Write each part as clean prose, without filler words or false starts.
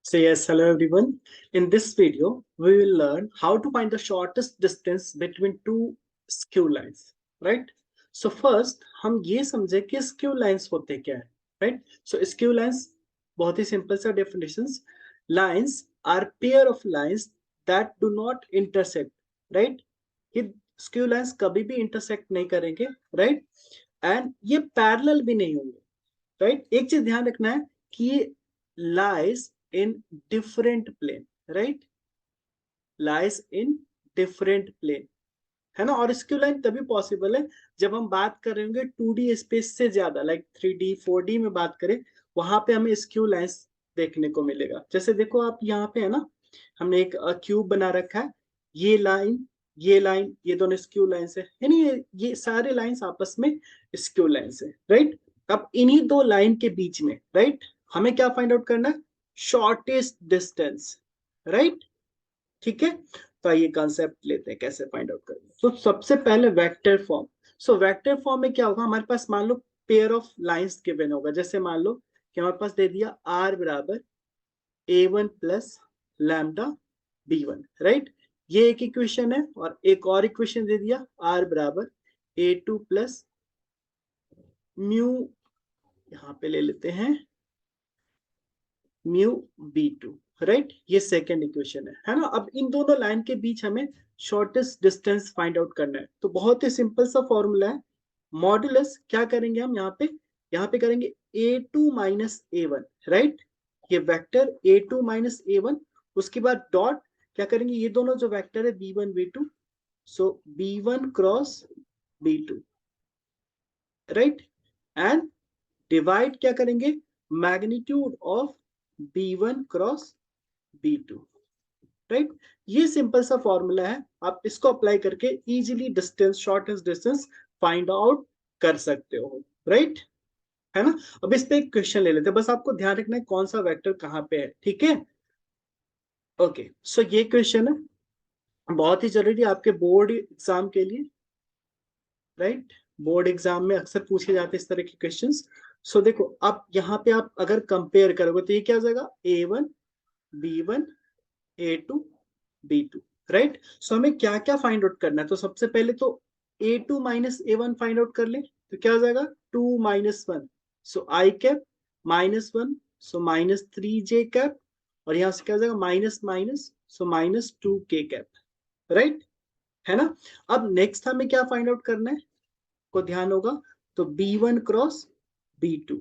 So yes, hello everyone. In this video, we will learn how to find the shortest distance between two skew lines, right? So first, हम ये समझे कि skew lines होते क्या है, right? So skew lines बहुत ही simple सा definitions. Lines are pair of lines that do not intersect, right? ये skew lines कभी भी intersect नहीं करेंगे, right? And ये parallel भी नहीं होंगे, right? एक चीज ध्यान रखना है कि ये lies in different plane, right? Lies in different plane, है ना? और स्क्यू लाइन तभी पॉसिबल है जब हम बात कर रहे होंगे 2D स्पेस से ज्यादा, लाइक 3D 4D में बात करें, वहां पे हमें स्क्यू लाइंस देखने को मिलेगा। जैसे देखो आप यहाँ पे है ना, हमने एक क्यूब बना रखा है, ये लाइन ये लाइन ये दोनों स्क्यू लाइंस है, यानी ये सारे लाइंस आपस में स्क्यू लाइंस है, राइट? अब इन्हीं दो लाइन के बीच में, राइट, हमें क्या फाइंड आउट करना है? Shortest distance, right? ठीक है, तो आइए कॉन्सेप्ट लेते हैं कैसे फाइंड आउट करेंगे। तो सबसे पहले vector form. So vector form में क्या होगा, हमारे पास मान लो पेयर ऑफ लाइंस गिवन होगा। जैसे मान लो कि हमारे पास दे दिया r बराबर a1 plus lambda b1, right? ये एक इक्वेशन है, और एक और इक्वेशन दे दिया r बराबर a2 प्लस म्यू, यहां पे ले लेते हैं म्यू b2, राइट? ये सेकेंड इक्वेशन है ना? अब इन दोनों लाइन के बीच हमें शॉर्टेस्ट डिस्टेंस फाइंड आउट करना है। तो बहुत ही सिंपल सा फॉर्मूला है, मॉडुलस क्या करेंगे हम यहाँ पे करेंगे a2 माइनस a1, राइट? ये वेक्टर a2 माइनस a1, उसके बाद डॉट क्या करेंगे, ये दोनों जो वेक्टर है b1 b2, so b1 cross b2, right? And divide क्या करेंगे, magnitude of b1 cross b2, right? ये सिंपल सा फॉर्मूला है, आप इसको अप्लाई करके easily distance, shortest distance find out कर सकते हो, राइट? है ना? अब इस पे एक क्वेश्चन ले लेते हैं, बस आपको ध्यान रखना है कौन सा वेक्टर कहाँ पे है, ठीक है? ओके, सो ये क्वेश्चन है बहुत ही जरूरी आपके बोर्ड एग्जाम के लिए, राइट? बोर्ड एग्जाम में अक्सर पूछे जाते हैं इस तरह के क्वेश्चंस। सो देखो, अब यहाँ पे आप अगर कंपेयर करोगे तो ये क्या हो जाएगा, a1 b1 a2 b2, right? सो हमें क्या क्या फाइंड आउट करना है, तो सबसे पहले तो a2 minus a1 find out कर ले, तो क्या हो जाएगा 2 minus 1, so I cap minus 1, so minus 3j cap, और यहां से क्या हो जाएगा minus minus, so minus 2k cap, right? है ना? अब नेक्स्ट हमें क्या फाइंड आउट करना है, को ध्यान होगा, तो b1 क्रॉस b2,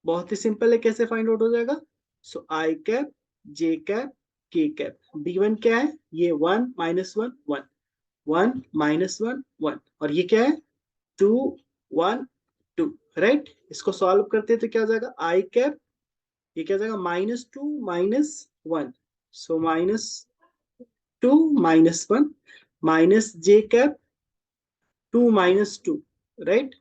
बहुत ही सिंपल है, कैसे फाइंड आउट हो जाएगा, सो आई कैप जे कैप के कैप, b1 क्या है, ये 1 माइनस 1 1 1 माइनस 1 1, और ये क्या है 2 1 2, राइट? इसको सॉल्व करते हैं तो क्या हो जाएगा आई कैप, ये क्या हो जाएगा minus 2 minus 1, so minus 2 minus 1, minus J cap 2 minus 2, right?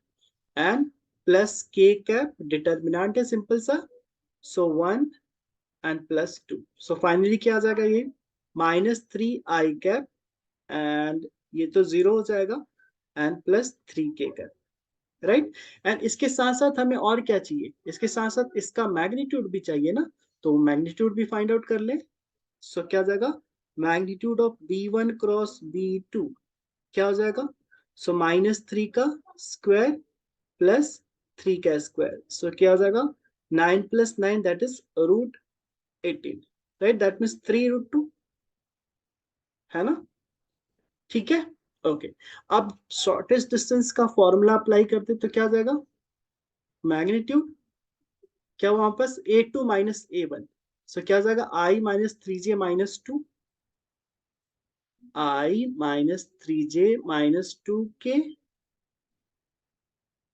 And plus K cap, determinant है सिंपल सा, सो 1 एंड प्लस 2, सो फाइनली क्या आ जाएगा, ये माइनस 3 आई कैप, एंड ये तो जीरो हो जाएगा, and plus 3k cap, right? And इसके साथ साथ हमें और क्या चाहिए, इसके साथ साथ इसका मैग्नीट्यूड भी चाहिए ना, तो मैग्नीट्यूड भी फाइंड आउट कर ले। सो क्या हो जाएगा, magnitude of b1 cross b2 क्या हो जाएगा, सो माइनस 3 का स्क्वायर प्लस 3 का स्क्वायर, सो क्या हो जाएगा 9 plus 9 that is root 18, right? That means 3√2, है ना? ठीक है, ओके। अब शॉर्टेस्ट डिस्टेंस का फॉर्मूला अप्लाई करते तो क्या हो जाएगा, मैग्नीट्यूड क्या वहां पास a2 माइनस a1, सो क्या हो जाएगा i minus 3j minus 2, i minus 3j minus 2k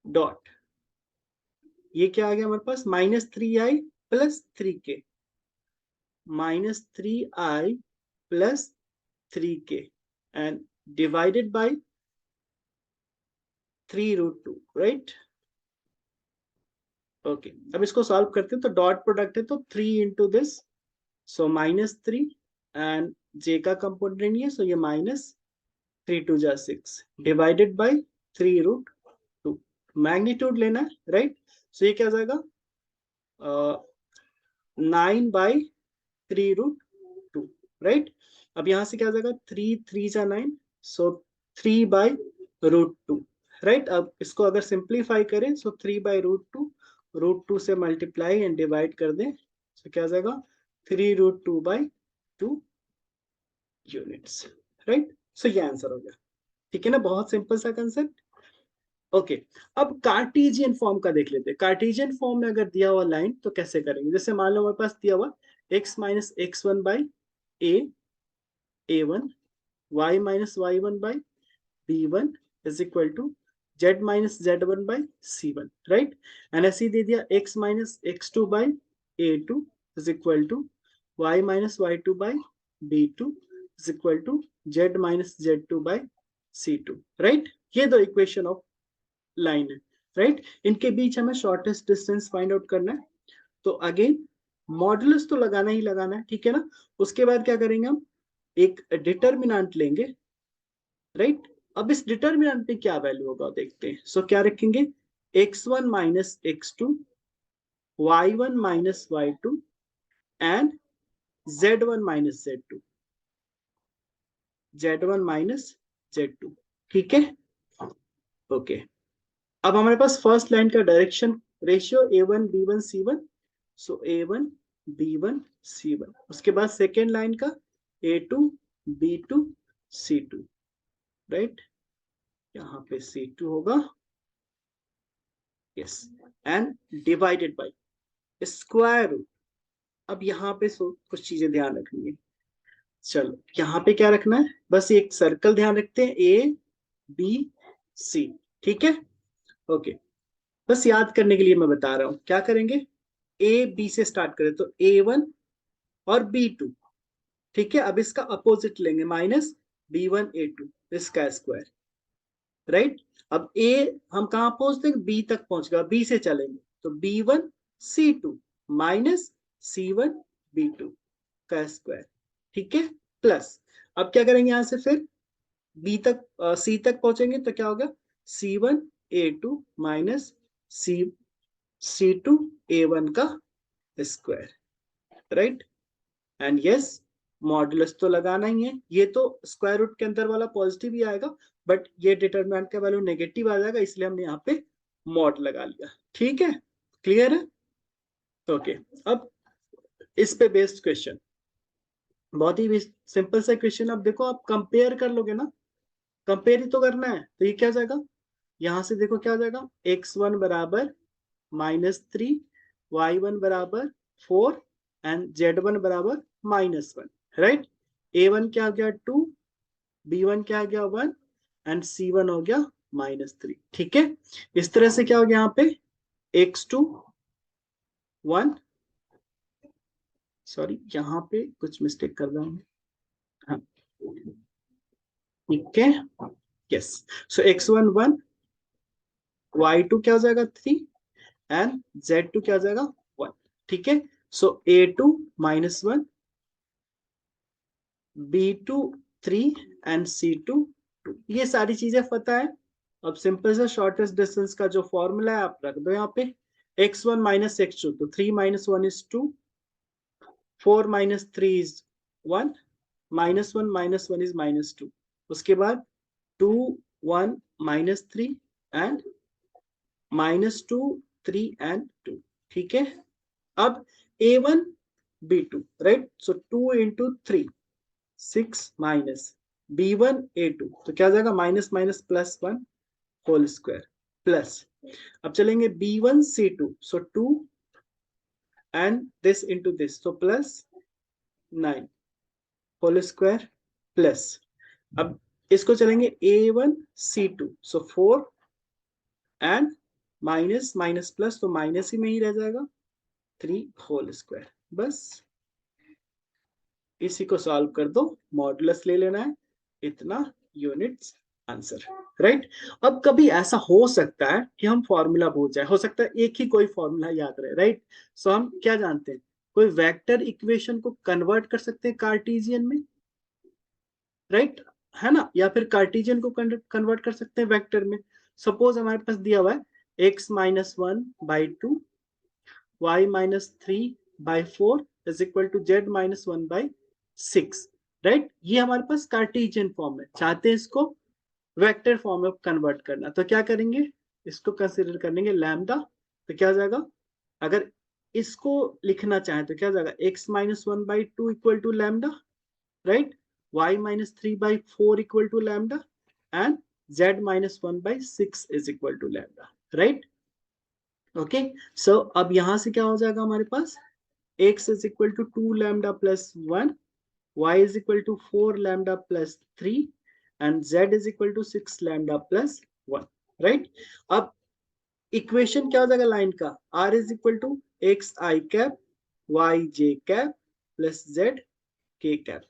dot, ये क्या आ गया हमारे पास, minus 3i plus 3k, minus 3i plus 3k, and divided by 3√2, right? Okay, अब इसको सॉल्व करते हैं, तो डॉट प्रोडक्ट है तो 3 into this, so minus 3, and j का कंपोनेंट नहीं है, सो ये माइनस 3 2 जा 6 डिवाइडेड बाई 3√2, मैग्नीट्यूड लेना है, राइट? सो ये क्या हो जाएगा 9 बाई 3√2, राइट। अब यहाँ से क्या हो जाएगा, 3 3 जा 9, सो 3/√2, राइट। अब इसको अगर सिंप्लीफाई करें, सो 3/√2, √2 से मल्टीप्लाई एंड डिवाइड कर दें, तो क्या हो जाएगा, 3√2/2 यूनिट्स, राइट। सो ये आंसर हो गया, ठीक है ना, बहुत सिंपल सा कंसेप्ट। ओके, अब कार्टेशियन फॉर्म का देख लेते हैं। कार्टेशियन फॉर्म में अगर दिया हुआ लाइन तो कैसे करेंगे, जैसे मान लो हमारे पास दिया हुआ x-x1/a1, y-y1/b1 is equal to z-z1/c1, right. And ऐसे ही दे दिया x-x2/a2 is equal to y-y2/b2 is equal to z-z2/c2, right. ये दो इक्वेशन ऑफ लाइन है, राइट। इनके बीच हमें शॉर्टेस्ट डिस्टेंस फाइंड आउट करना है। तो अगेन मॉडुलस तो लगाना ही लगाना है, ठीक है ना। उसके बाद क्या करेंगे, हम एक डिटर्मिनेंट लेंगे, राइट। अब इस डिटर्मिनेंट पे क्या वैल्यू होगा देखते हैं। सो क्या रखेंगे, x1 - x2, y1 - y2 and z1 - z2, z1 - z2, ठीक है। ओके, अब हमारे पास फर्स्ट लाइन का direction ratio a1 b1 c1, सो a1 b1 c1। उसके बाद सेकेंड लाइन का a2 b2 c2, राइट। यहाँ पे c2 होगा, yes, and divided by square root. अब यहाँ पे कुछ चीजें ध्यान रखनी है। चलो यहाँ पे क्या रखना है, बस एक सर्कल ध्यान रखते हैं, a b c, ठीक है। ओके, बस याद करने के लिए मैं बता रहा हूं क्या करेंगे। ए बी से स्टार्ट करें तो a1 और b2, ठीक है। अब इसका अपोजिट लेंगे, -b1 a2, इसका स्क्वायर, राइट। अब ए हम कहां पहुंच देंगे, बी तक पहुंच गया, बी से चलेंगे तो b1 c2 -c1 b2 का स्क्वायर, ठीक है, प्लस। अब क्या करेंगे, यहां से फिर बी तक सी तक पहुंचेंगे तो क्या होगा, c1 a2 -c2 a1 का square, right. And yes, modulus तो लगाना ही है। ये तो स्क्वायर रूट के अंदर वाला पॉजिटिव ही आएगा, बट ये डिटरमिनेंट का वैल्यू नेगेटिव आ जाएगा, इसलिए हमने यहाँ पे मॉड लगा लिया, ठीक है, क्लियर है। ओके, अब इस पे बेस्ड क्वेश्चन, बहुत ही सिंपल सा क्वेश्चन। अब देखो, आप कंपेयर कर लोगे ना, कंपेयर ही तो करना है, तो ये क्या हो जाएगा, यहां से देखो क्या हो जाएगा, x1 बराबर -3, y1 बराबर 4 एंड z1 बराबर -1, राइट। a1 क्या हो गया 2, b1 क्या हो गया 1 एंड c1 हो गया -3, ठीक है। इस तरह से क्या हो गया यहाँ पे, x2 1, सॉरी यहाँ पे कुछ मिस्टेक कर रहा हूँ, हाँ, ठीक है, यस। सो x1 1, y2 क्या हो जाएगा 3 एंड z2 क्या हो जाएगा 1, ठीक है। सो a2 -1, b2 3 एंड c2 2, ये सारी चीजें पता है। अब सिंपल सा शॉर्टेस्ट डिस्टेंस का जो फॉर्मूला है आप रख दो यहाँ पे, x1 - x2, तो 3 - 1 is 2, 4 - 3 is 1, -1 - 1 is -2, उसके बाद 2 1 -3 एंड -2 3 एंड 2, ठीक है। अब a1 b2, राइट, सो 2 into 3 6 माइनस b1 a2, तो क्या जाएगा, minus minus +1 whole square plus. अब चलेंगे b1 c2, so 2 and this into this, तो +9 होल स्क्वायर प्लस। अब इसको चलेंगे a1 c2, so 4 and minus minus plus, तो माइनस ही में ही रह जाएगा 3 होल स्क्वायर, बस इसी को सॉल्व कर दो, मॉडुलस ले लेना है, इतना यूनिट्स आंसर, राइट। अब कभी ऐसा हो सकता है कि हम फॉर्मूला भूल जाए, हो सकता है एक ही कोई फॉर्मूला याद रहे, राइट। सो हम क्या जानते हैं, कोई वेक्टर इक्वेशन को कन्वर्ट कर सकते हैं कार्टेशियन में, राइट, है ना, या फिर कार्टेशियन को कन्वर्ट कर सकते हैं वेक्टर में। सपोज हमारे पास दिया हुआ है x - 1/2, y - 3/4 is equal to Z minus 1/6, right. ये हमारे पास कार्टेशियन फॉर्म है, चाहते हैं इसको वेक्टर फॉर्म में कन्वर्ट करना, तो क्या करेंगे, इसको कंसिडर करेंगे लैम्डा। तो क्या हो जाएगा, अगर इसको लिखना चाहें तो क्या हो जाएगा, x minus 1/2 equal to lambda, right, y minus 3/4 equal to lambda and z minus 1/6 is equal to lambda, right. Okay, so अब यहां से क्या हो जाएगा हमारे पास, x is equal to 2 lambda plus 1, y is equal to 4 lambda plus 3 and z is equal to 6 lambda plus 1, right। अब equation क्या हो जाएगा लाइन का, r is equal to x I cap y j cap plus z k cap,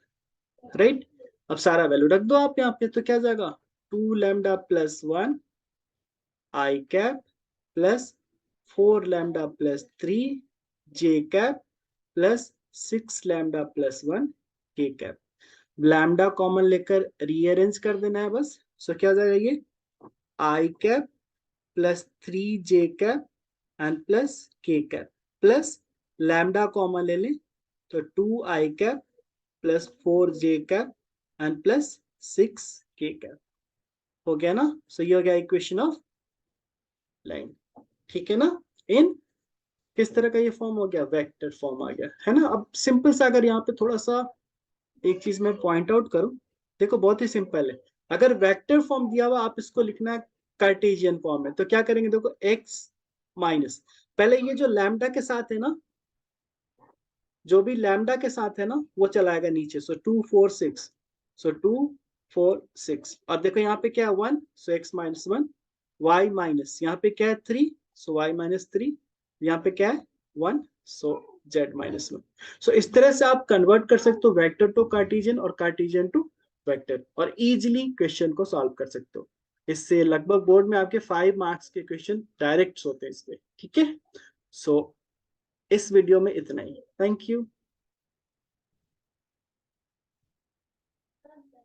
right. अब सारा value रख दो आप यहाँ पे, तो क्या हो जाएगा 2 lambda plus 1 I cap plus 4 lambda plus 3 j cap plus 6 lambda plus 1 k cap। Lambda common लेकर रीअरेंज कर देना है बस। सो क्या हो जाएगा, ये I cap plus 3 J cap and plus K cap plus lambda common ले लें तो 2 I cap plus 4 J cap and plus 6 K cap, हो गया ना। सो ये हो गया इक्वेशन ऑफ लाइन, ठीक है ना। इन किस तरह का ये फॉर्म हो गया, वेक्टर फॉर्म आ गया, है ना। अब सिंपल सा अगर यहाँ पे थोड़ा सा एक चीज मैं पॉइंट आउट करूं, देखो बहुत ही सिंपल है। अगर वेक्टर फॉर्म दिया हुआ, आप इसको लिखना है कार्टेशियन फॉर्म में, तो क्या करेंगे, देखो x माइनस, पहले ये जो लैम्डा के साथ है ना, जो भी लैम्डा के साथ है ना वो चलाएगा नीचे, सो 2 4 6, सो 2 4 6, और देखो यहाँ पे क्या है 1, सो x माइनस 1, y माइनस यहाँ पे क्या है 3, सो y माइनस 3, यहाँ पे क्या है 1, सो z माइनस 1। सो इस तरह से आप कन्वर्ट कर सकते हो वेक्टर टू कार्टेशियन और कार्टेशियन टू वेक्टर, और इजीली क्वेश्चन को सॉल्व कर सकते हो। इससे लगभग बोर्ड में आपके 5 मार्क्स के क्वेश्चन डायरेक्ट होते हैं इसमें, ठीक है। सो इस वीडियो में इतना ही, थैंक यू।